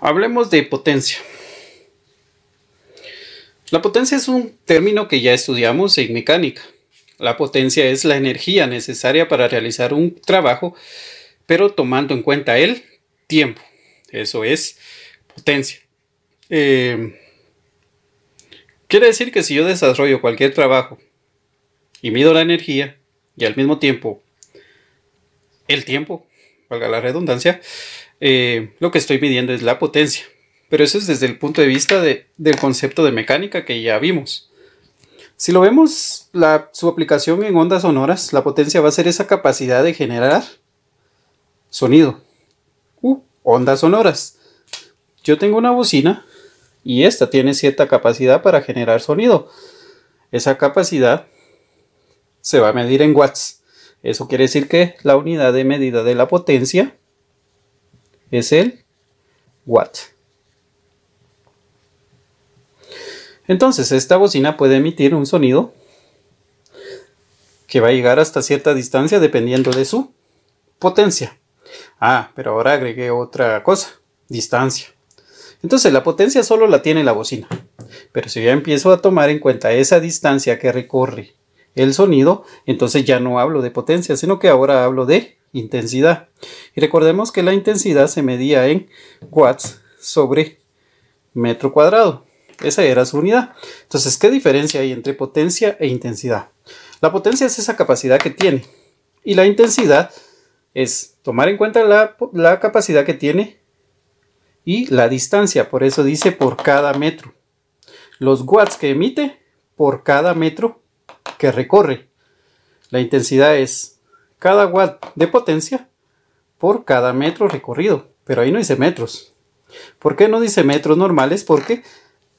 Hablemos de potencia. La potencia es un término que ya estudiamos en mecánica. La potencia es la energía necesaria para realizar un trabajo, pero tomando en cuenta el tiempo. Eso es potencia. Quiere decir que si yo desarrollo cualquier trabajo y mido la energía y al mismo tiempo el tiempo, valga la redundancia, lo que estoy midiendo es la potencia. Pero eso es desde el punto de vista del concepto de mecánica que ya vimos. Si lo vemos, su aplicación en ondas sonoras, la potencia va a ser esa capacidad de generar sonido. Ondas sonoras. Yo tengo una bocina y esta tiene cierta capacidad para generar sonido. Esa capacidad se va a medir en watts. Eso quiere decir que la unidad de medida de la potencia es el watt. Entonces esta bocina puede emitir un sonido que va a llegar hasta cierta distancia dependiendo de su potencia. Pero ahora agregué otra cosa, distancia. Entonces la potencia solo la tiene la bocina. Pero si ya empiezo a tomar en cuenta esa distancia que recorre el sonido, entonces ya no hablo de potencia, sino que ahora hablo de intensidad. Y recordemos que la intensidad se medía en watts sobre metro cuadrado. Esa era su unidad. Entonces, ¿qué diferencia hay entre potencia e intensidad? La potencia es esa capacidad que tiene. Y la intensidad es tomar en cuenta la capacidad que tiene y la distancia. Por eso dice por cada metro. Los watts que emite por cada metro que recorre. La intensidad es cada watt de potencia por cada metro recorrido. Pero ahí no dice metros. ¿Por qué no dice metros normales? Porque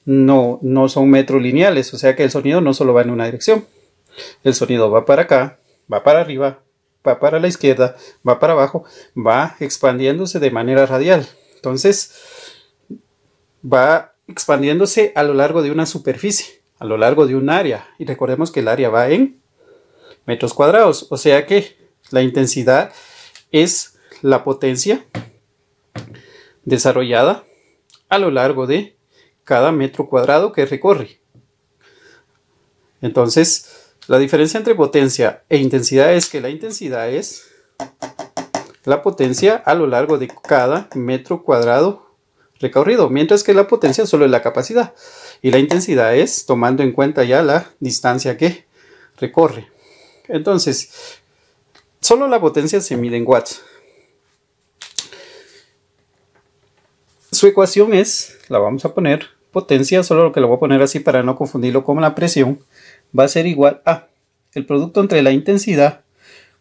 no son metros lineales, o sea que el sonido no solo va en una dirección. El sonido va para acá, va para arriba, va para la izquierda, va para abajo, va expandiéndose de manera radial. Entonces, va expandiéndose a lo largo de una superficie, a lo largo de un área. Y recordemos que el área va en metros cuadrados, o sea que la intensidad es la potencia desarrollada a lo largo de cada metro cuadrado que recorre. Entonces, la diferencia entre potencia e intensidad es que la intensidad es la potencia a lo largo de cada metro cuadrado recorrido, mientras que la potencia solo es la capacidad. Y la intensidad es tomando en cuenta ya la distancia que recorre. Entonces, solo la potencia se mide en watts. Su ecuación es, la vamos a poner, potencia, solo lo que lo voy a poner así para no confundirlo con la presión, va a ser igual a el producto entre la intensidad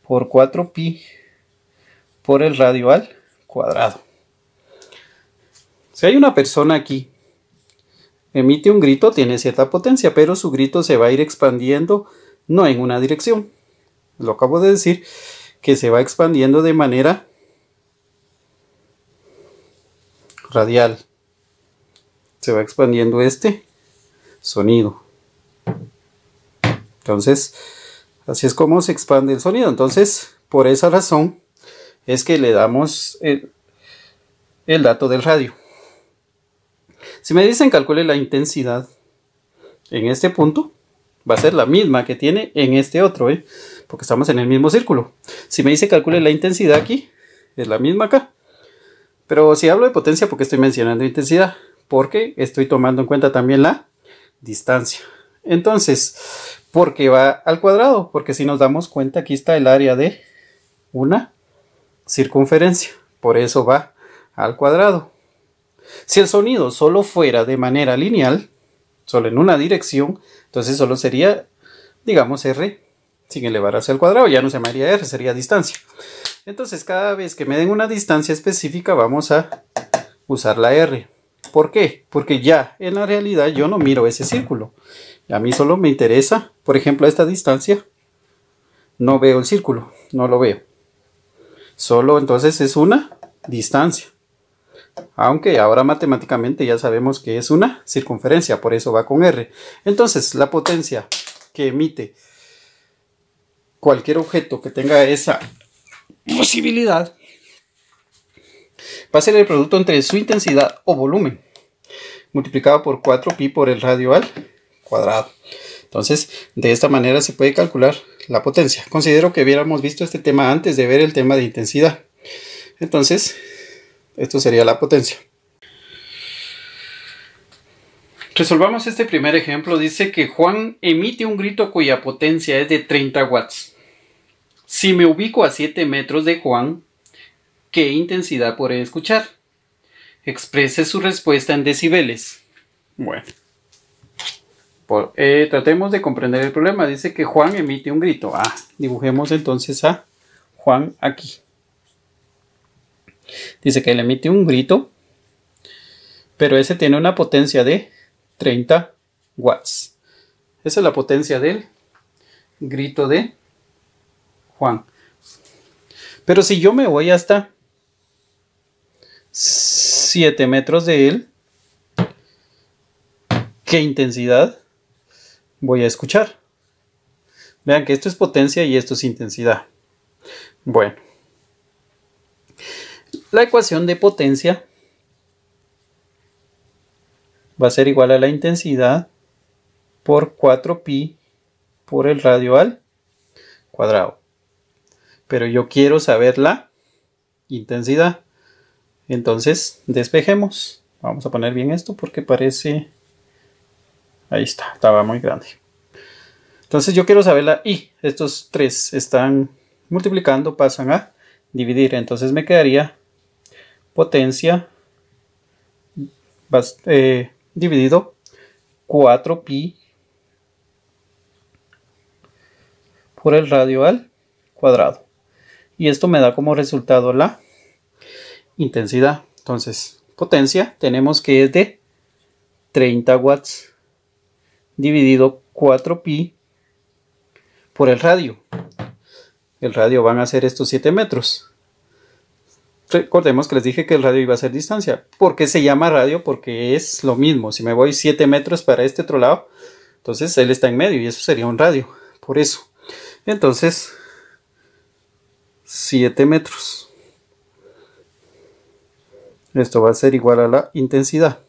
por 4pi por el radio al cuadrado. Si hay una persona aquí, emite un grito, tiene cierta potencia, pero su grito se va a ir expandiendo no en una dirección. Lo acabo de decir, que se va expandiendo de manera radial. Se va expandiendo este sonido. Entonces, así es como se expande el sonido. Entonces, por esa razón es que le damos el dato del radio. Si me dicen calcule la intensidad en este punto, va a ser la misma que tiene en este otro, porque estamos en el mismo círculo. Si me dice calcule la intensidad aquí, es la misma acá. Pero si hablo de potencia, porque estoy mencionando intensidad, porque estoy tomando en cuenta también la distancia. Entonces, ¿por qué va al cuadrado? Porque si nos damos cuenta, aquí está el área de una circunferencia. Por eso va al cuadrado. Si el sonido solo fuera de manera lineal, solo en una dirección, entonces solo sería, digamos, R sin elevar hacia el cuadrado. Ya no se llamaría R, sería distancia. Entonces, cada vez que me den una distancia específica, vamos a usar la R. ¿Por qué? Porque ya en la realidad yo no miro ese círculo. A mí solo me interesa, por ejemplo, a esta distancia, no veo el círculo, no lo veo. Solo entonces es una distancia. Aunque ahora matemáticamente ya sabemos que es una circunferencia, por eso va con R. Entonces, la potencia que emite cualquier objeto que tenga esa posibilidad va a ser el producto entre su intensidad o volumen multiplicado por 4pi por el radio al cuadrado. Entonces, de esta manera se puede calcular la potencia. Considero que hubiéramos visto este tema antes de ver el tema de intensidad. Entonces, esto sería la potencia. Resolvamos este primer ejemplo. Dice que Juan emite un grito cuya potencia es de 30 watts. Si me ubico a 7 metros de Juan, ¿qué intensidad podré escuchar? Exprese su respuesta en decibeles. Bueno, tratemos de comprender el problema. Dice que Juan emite un grito. Dibujemos entonces a Juan aquí. Dice que él emite un grito, pero ese tiene una potencia de 30 watts. Esa es la potencia del grito de Juan. Pero si yo me voy hasta 7 metros de él, ¿qué intensidad voy a escuchar? Vean que esto es potencia y esto es intensidad. Bueno, la ecuación de potencia va a ser igual a la intensidad por 4pi por el radio al cuadrado. Pero yo quiero saber la intensidad. Entonces, despejemos. Vamos a poner bien esto porque parece... Ahí está, estaba muy grande. Entonces yo quiero saber la I. Estos tres están multiplicando, pasan a dividir. Entonces me quedaría potencia dividido 4pi por el radio al cuadrado. Y esto me da como resultado la intensidad. Entonces, potencia tenemos que es de 30 watts dividido 4pi por el radio. El radio van a ser estos 7 metros. Recordemos que les dije que el radio iba a ser distancia. ¿Por qué se llama radio? Porque es lo mismo. Si me voy 7 metros para este otro lado, entonces él está en medio y eso sería un radio. Por eso. Entonces, 7 metros. Esto va a ser igual a la intensidad.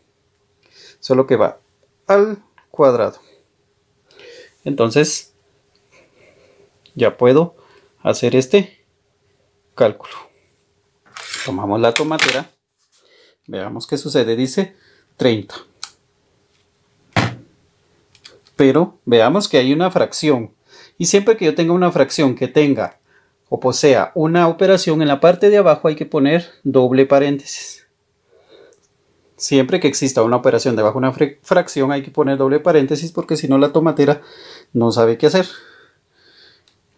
Solo que va al cuadrado. Entonces, ya puedo hacer este cálculo. Tomamos la tomatera. Veamos qué sucede. Dice 30. Pero veamos que hay una fracción. Y siempre que yo tenga una fracción que tenga o posea una operación en la parte de abajo hay que poner doble paréntesis. Siempre que exista una operación debajo de una fracción hay que poner doble paréntesis porque si no la tomatera no sabe qué hacer.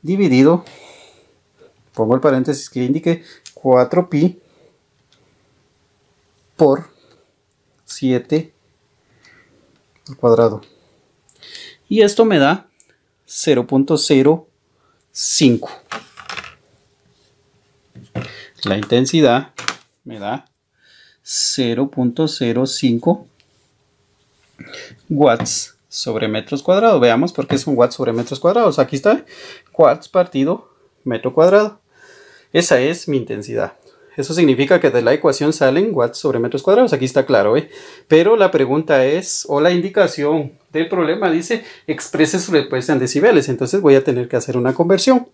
Dividido, pongo el paréntesis que indique 4pi por 7 al cuadrado. Y esto me da 0.05. La intensidad me da 0.05 watts sobre metros cuadrados. Veamos por qué es un watt sobre metros cuadrados. Aquí está, watts partido metro cuadrado. Esa es mi intensidad. Eso significa que de la ecuación salen watts sobre metros cuadrados. Aquí está claro, ¿eh? Pero la pregunta es, o la indicación del problema dice, exprese su respuesta en decibeles. Entonces voy a tener que hacer una conversión.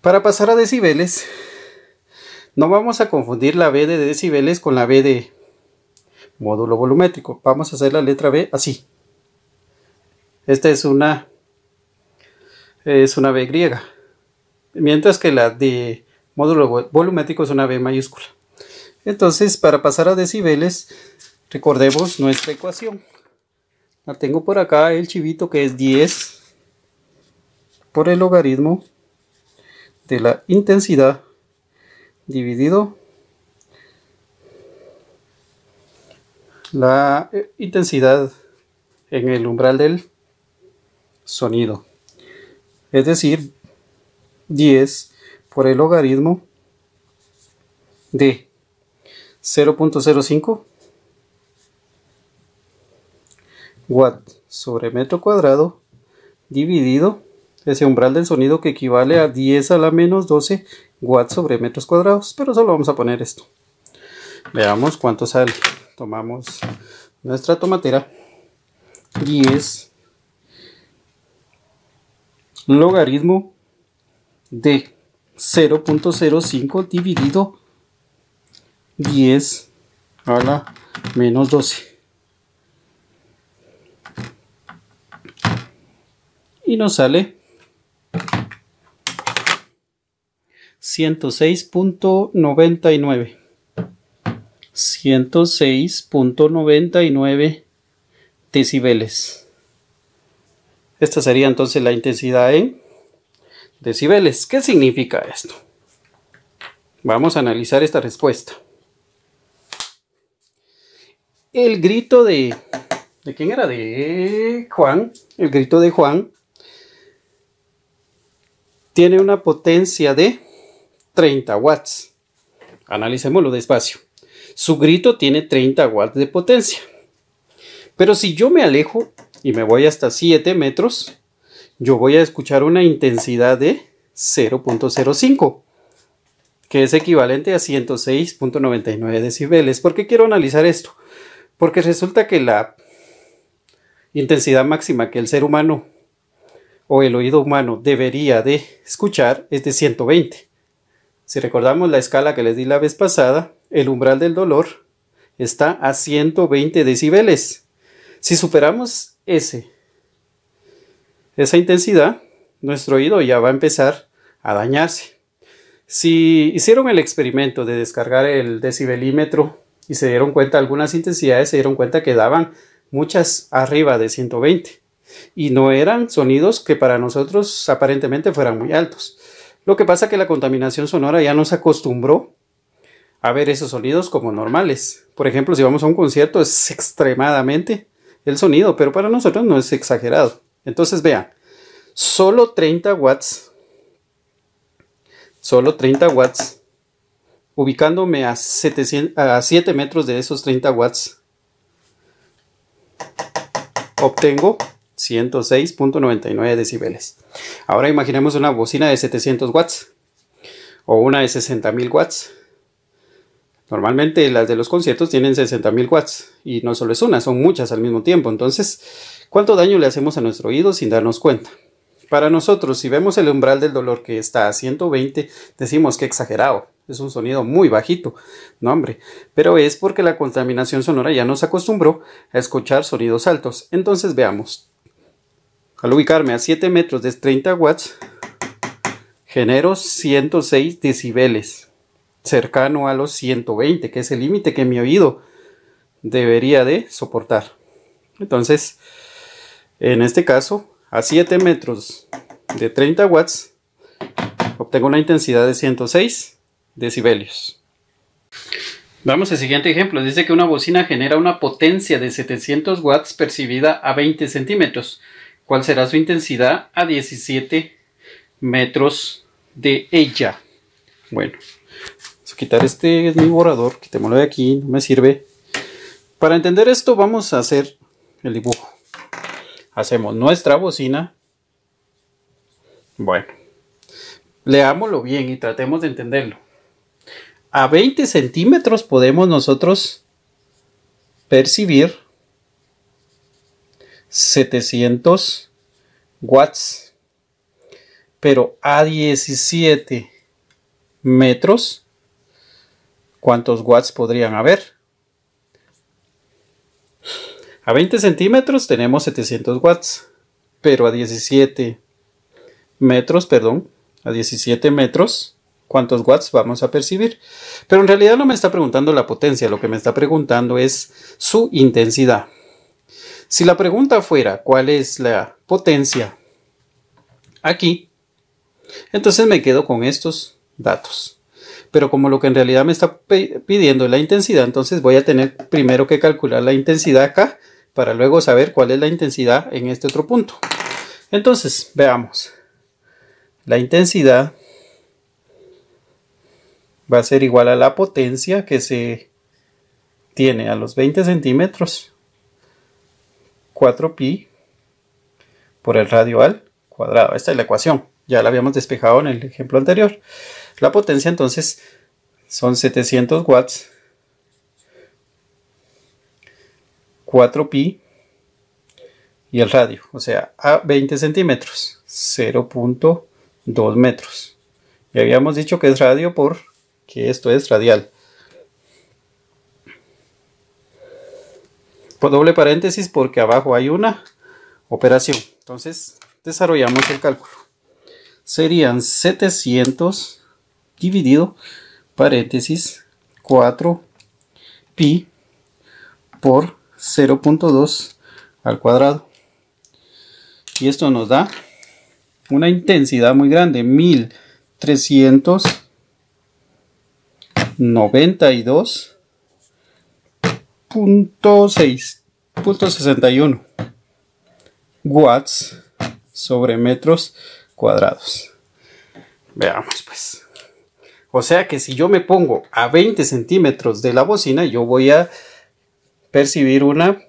Para pasar a decibeles, no vamos a confundir la B de decibeles con la B de módulo volumétrico. Vamos a hacer la letra B así. Esta es una B griega. Mientras que la de módulo volumétrico es una B mayúscula. Entonces, para pasar a decibeles, recordemos nuestra ecuación. La tengo por acá, el chivito, que es 10 por el logaritmo de la intensidad dividido la intensidad en el umbral del sonido. Es decir, 10 por el logaritmo de 0.05 watt sobre metro cuadrado dividido ese umbral del sonido que equivale a 10 a la menos 12 watts sobre metros cuadrados, pero solo vamos a poner esto. Veamos cuánto sale. Tomamos nuestra tomatera, 10 logaritmo de 0.05 dividido 10 a la menos 12. Y nos sale 106.99. 106.99 decibeles. Esta sería entonces la intensidad en decibeles. ¿Qué significa esto? Vamos a analizar esta respuesta. El grito ¿de quién era? De Juan. El grito de Juan tiene una potencia de 30 watts. Analicémoslo despacio. Su grito tiene 30 watts de potencia. Pero si yo me alejo y me voy hasta 7 metros, yo voy a escuchar una intensidad de 0.05, que es equivalente a 106.99 decibeles. ¿Por qué quiero analizar esto? Porque resulta que la intensidad máxima que el ser humano o el oído humano debería de escuchar es de 120. Si recordamos la escala que les di la vez pasada, el umbral del dolor está a 120 decibeles. Si superamos esa intensidad, nuestro oído ya va a empezar a dañarse. Si hicieron el experimento de descargar el decibelímetro y se dieron cuenta de algunas intensidades, se dieron cuenta que daban muchas arriba de 120 y no eran sonidos que para nosotros aparentemente fueran muy altos. Lo que pasa es que la contaminación sonora ya nos acostumbró a ver esos sonidos como normales. Por ejemplo, si vamos a un concierto es extremadamente el sonido, pero para nosotros no es exagerado. Entonces vean, solo 30 watts, ubicándome a 7 metros de esos 30 watts, obtengo 106.99 decibeles. Ahora imaginemos una bocina de 700 watts o una de 60.000 watts. Normalmente las de los conciertos tienen 60.000 watts y no solo es una, son muchas al mismo tiempo. Entonces, ¿cuánto daño le hacemos a nuestro oído sin darnos cuenta? Para nosotros, si vemos el umbral del dolor que está a 120, decimos que exagerado, es un sonido muy bajito. No, hombre, pero es porque la contaminación sonora ya nos acostumbró a escuchar sonidos altos. Entonces veamos, al ubicarme a 7 metros de 30 watts, genero 106 decibeles. Cercano a los 120, que es el límite que mi oído debería de soportar. Entonces, en este caso, a 7 metros de 30 watts, obtengo una intensidad de 106 decibelios. Vamos al siguiente ejemplo. Dice que una bocina genera una potencia de 700 watts percibida a 20 centímetros. ¿Cuál será su intensidad a 17 metros de ella? Bueno, vamos a quitar este es mi borrador, quitémoslo de aquí, no me sirve. Para entender esto vamos a hacer el dibujo. Hacemos nuestra bocina. Bueno, leámoslo bien y tratemos de entenderlo. A 20 centímetros podemos nosotros percibir 700 watts. Pero a 17 metros, ¿cuántos watts podrían haber? A 20 centímetros tenemos 700 watts, pero a 17 metros, ¿cuántos watts vamos a percibir? Pero en realidad no me está preguntando la potencia, lo que me está preguntando es su intensidad. Si la pregunta fuera ¿cuál es la potencia aquí? Entonces me quedo con estos datos. Pero como lo que en realidad me está pidiendo es la intensidad, entonces voy a tener primero que calcular la intensidad acá para luego saber cuál es la intensidad en este otro punto. Entonces, veamos. La intensidad va a ser igual a la potencia que se tiene a los 20 centímetros, 4pi por el radio al cuadrado. Esta es la ecuación. Ya la habíamos despejado en el ejemplo anterior. La potencia entonces son 700 watts, 4pi y el radio, o sea, a 20 centímetros, 0.2 metros. Y habíamos dicho que es radio porque esto es radial. Por doble paréntesis porque abajo hay una operación. Entonces desarrollamos el cálculo. Serían 700 dividido paréntesis 4pi por 0.2 al cuadrado. Y esto nos da una intensidad muy grande, 1392.61 watts sobre metros cuadrados. Veamos pues. O sea que si yo me pongo a 20 centímetros de la bocina, yo voy a percibir una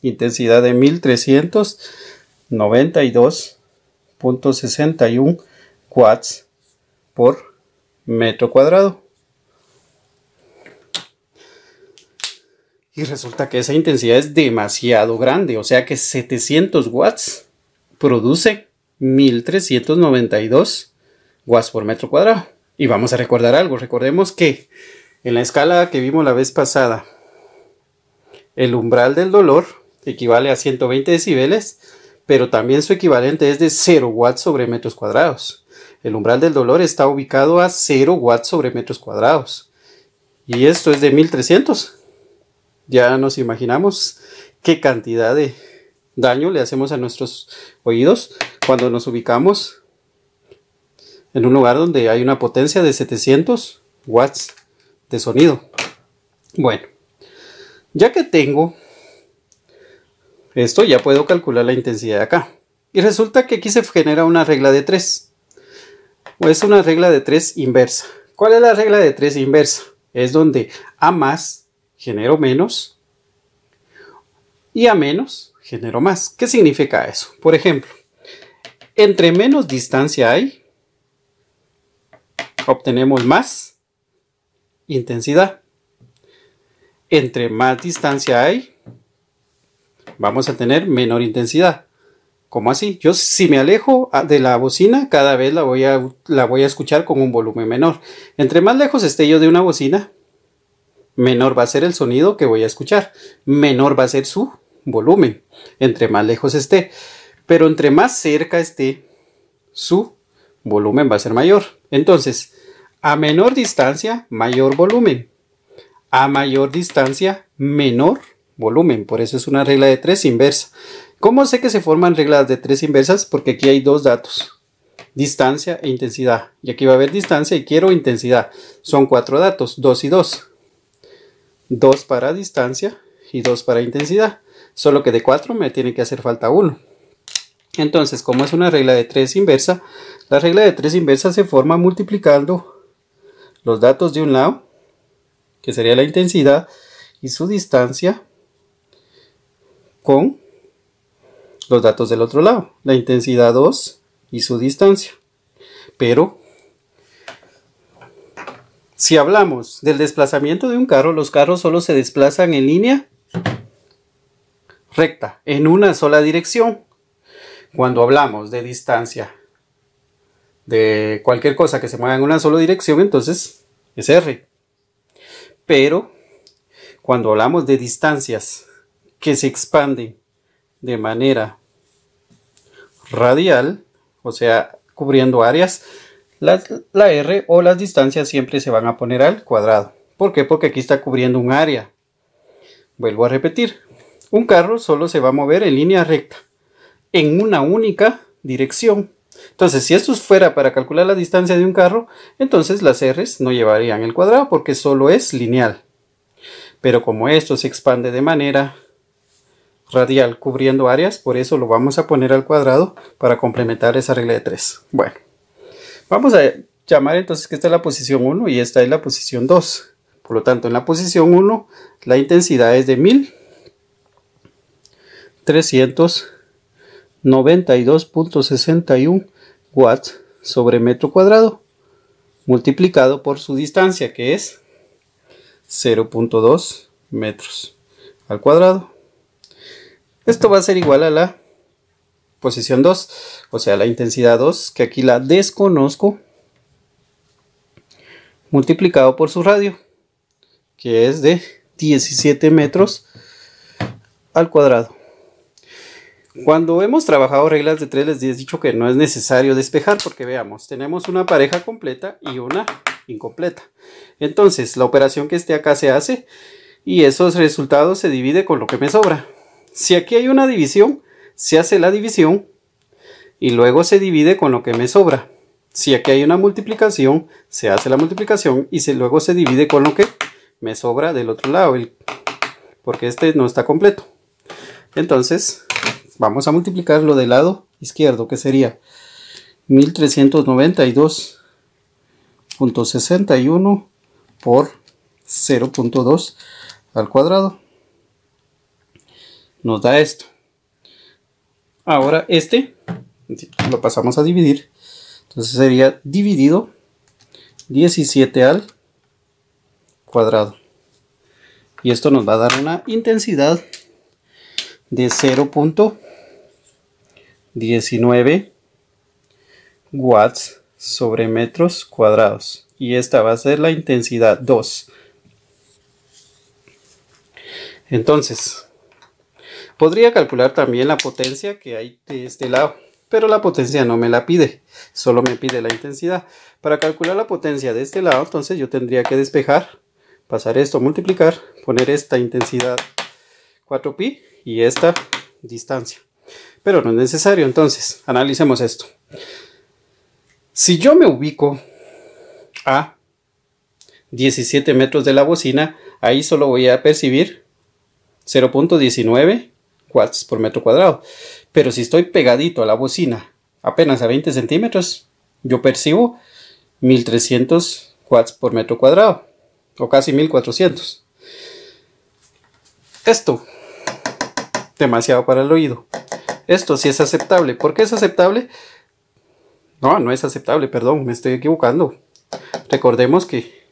intensidad de 1392.61 watts por metro cuadrado. Y resulta que esa intensidad es demasiado grande, o sea que 700 watts produce 1392 watts por metro cuadrado. Y vamos a recordar algo, recordemos que en la escala que vimos la vez pasada, el umbral del dolor equivale a 120 decibeles, pero también su equivalente es de 0 watts sobre metros cuadrados. El umbral del dolor está ubicado a 0 watts sobre metros cuadrados. Y esto es de 1300. Ya nos imaginamos qué cantidad de daño le hacemos a nuestros oídos cuando nos ubicamos en un lugar donde hay una potencia de 700 watts de sonido. Bueno, ya que tengo esto, ya puedo calcular la intensidad de acá. Y resulta que aquí se genera una regla de 3. O es una regla de 3 inversa. ¿Cuál es la regla de 3 inversa? Es donde a más genero menos y a menos genero más. ¿Qué significa eso? Por ejemplo, entre menos distancia hay, obtenemos más intensidad. Entre más distancia hay, vamos a tener menor intensidad. ¿Cómo así? Yo si me alejo de la bocina, cada vez la voy a escuchar con un volumen menor. Entre más lejos esté yo de una bocina, menor va a ser el sonido que voy a escuchar. Menor va a ser su volumen. Entre más lejos esté. Pero entre más cerca esté, su volumen va a ser mayor. Entonces, a menor distancia, mayor volumen. A mayor distancia, menor volumen. Por eso es una regla de 3 inversa. ¿Cómo sé que se forman reglas de 3 inversas? Porque aquí hay dos datos. Distancia e intensidad. Y aquí va a haber distancia y quiero intensidad. Son 4 datos. 2 y 2. 2 para distancia y 2 para intensidad. Solo que de 4 me tiene que hacer falta 1. Entonces, como es una regla de 3 inversa, la regla de 3 inversa se forma multiplicando los datos de un lado, que sería la intensidad, y su distancia, con los datos del otro lado, la intensidad 2 y su distancia. Pero, si hablamos del desplazamiento de un carro, los carros solo se desplazan en línea recta, en una sola dirección. Cuando hablamos de distancia de cualquier cosa que se mueva en una sola dirección, entonces es R. Pero cuando hablamos de distancias que se expanden de manera radial, o sea, cubriendo áreas, la R o las distancias siempre se van a poner al cuadrado. ¿Por qué? Porque aquí está cubriendo un área. Vuelvo a repetir, un carro solo se va a mover en línea recta, en una única dirección. Entonces, si esto fuera para calcular la distancia de un carro, entonces las R's no llevarían el cuadrado porque solo es lineal. Pero como esto se expande de manera radial cubriendo áreas, por eso lo vamos a poner al cuadrado para complementar esa regla de 3. Bueno, vamos a llamar entonces que esta es la posición 1 y esta es la posición 2. Por lo tanto, en la posición 1 la intensidad es de 1392 92.61 watts sobre metro cuadrado multiplicado por su distancia, que es 0.2 metros al cuadrado. Esto va a ser igual a la posición 2, o sea, la intensidad 2, que aquí la desconozco, multiplicado por su radio, que es de 17 metros al cuadrado. Cuando hemos trabajado reglas de 3 les he dicho que no es necesario despejar, porque veamos, tenemos una pareja completa y una incompleta. Entonces la operación que esté acá se hace y esos resultados se divide con lo que me sobra. Si aquí hay una división, se hace la división y luego se divide con lo que me sobra. Si aquí hay una multiplicación, se hace la multiplicación y luego se divide con lo que me sobra del otro lado, porque este no está completo. Entonces vamos a multiplicarlo del lado izquierdo, que sería 1392.61 por 0.2 al cuadrado. Nos da esto. Ahora este lo pasamos a dividir. Entonces sería dividido 17 al cuadrado. Y esto nos va a dar una intensidad de 0.19 watts sobre metros cuadrados. Y esta va a ser la intensidad 2. Entonces, podría calcular también la potencia que hay de este lado, pero la potencia no me la pide, solo me pide la intensidad. Para calcular la potencia de este lado, entonces yo tendría que despejar, pasar esto a multiplicar, poner esta intensidad 4pi y esta distancia. Pero no es necesario, entonces analicemos esto. Si yo me ubico a 17 metros de la bocina, ahí solo voy a percibir 0.19 watts por metro cuadrado. Pero si estoy pegadito a la bocina, apenas a 20 centímetros, yo percibo 1300 watts por metro cuadrado, o casi 1400. Esto, demasiado para el oído. Esto sí es aceptable. ¿Por qué es aceptable? No, no es aceptable, perdón, me estoy equivocando. Recordemos que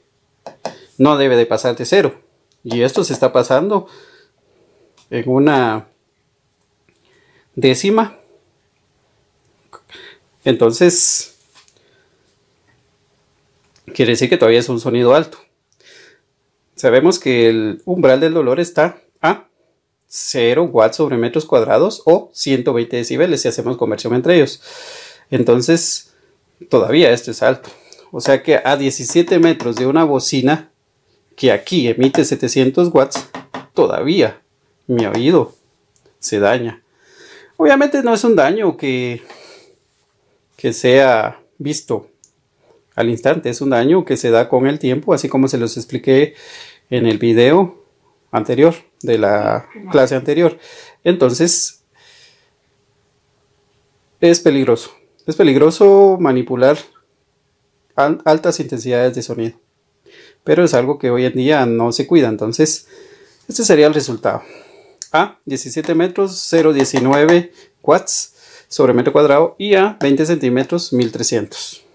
no debe de pasar de 0. Y esto se está pasando en una décima. Entonces quiere decir que todavía es un sonido alto. Sabemos que el umbral del dolor está a 0 watts sobre metros cuadrados o 120 decibeles si hacemos conversión entre ellos. Entonces todavía esto es alto. O sea que a 17 metros de una bocina que aquí emite 700 watts, todavía mi oído se daña. Obviamente no es un daño que sea visto al instante, es un daño que se da con el tiempo, así como se los expliqué en el video anterior de la clase anterior. Entonces es peligroso manipular altas intensidades de sonido, pero es algo que hoy en día no se cuida. Entonces este sería el resultado: a 17 metros 0.19 watts sobre metro cuadrado y a 20 centímetros 1300.